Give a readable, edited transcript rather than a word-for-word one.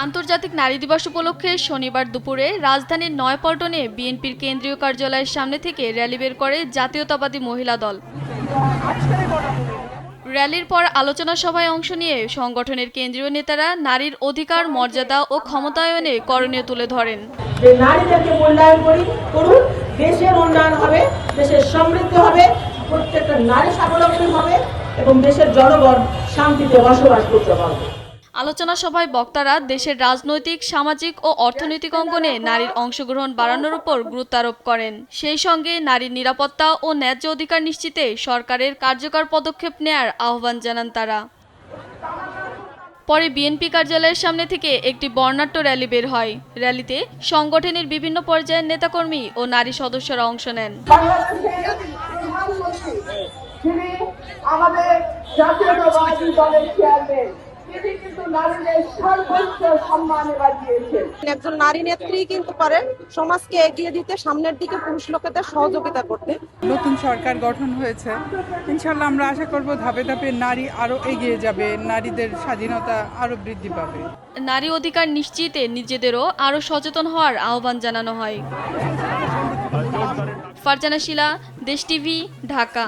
আন্তর্জাতিক নারী দিবস উপলক্ষে শনিবার দুপুরে রাজধানীর নয়াপল্টনে বিএনপির কেন্দ্রীয় কার্যালয়ের সামনে থেকে র্যালি বের করে জাতীয়তাবাদী মহিলা দল। র্যালির পর আলোচনা সভায় অংশ নিয়ে সংগঠনের কেন্দ্রীয় নেতারা নারীর অধিকার, মর্যাদা ও ক্ষমতায়নে করণীয় তুলে ধরেন। নারীদেরকে মূল্যায়ন করুন, দেশের উন্নয়ন হবে, দেশের সমৃদ্ধি হবে, প্রত্যেকটা নারী স্বাবলম্বী হবে এবং দেশের জনগণ শান্তিতে বসবাস করতে পারবে। আলোচনা সভায় বক্তারা দেশের রাজনৈতিক, সামাজিক ও অর্থনৈতিক অঙ্গনে নারীর অংশগ্রহণ বাড়ানোর উপর গুরুত্ব আরোপ করেন। সেই সঙ্গে নারীর নিরাপত্তা ও ন্যায্য অধিকার নিশ্চিতে সরকারের কার্যকর পদক্ষেপ নেয়ার আহ্বান জানান তারা। পরে বিএনপি কার্যালয়ের সামনে থেকে একটি বর্ণাঢ্য র্যালি বের হয়। র্যালিতে সংগঠনের বিভিন্ন পর্যায়ের নেতাকর্মী ও নারী সদস্যরা অংশ নেন। আমাদের জাতীয়তাবাদী দলের চেয়ারম্যান একজন নারী নেত্রী কিন্তু পারেন সমাজকে এগিয়ে দিতে, সামনের দিকে পুরুষ লোকেদের সহযোগিতা করতে। নতুন সরকার গঠন হয়েছে, ইনশাল্লাহ আমরা আশা করব ধাপে ধাপে নারী আরো এগিয়ে যাবে, নারীদের স্বাধীনতা আরো বৃদ্ধি পাবে। নারী অধিকার নিশ্চিতে নিজেদেরও আরো সচেতন হওয়ার আহ্বান জানানো হয়। ফারজানা শিলা, দেশ টিভি, ঢাকা।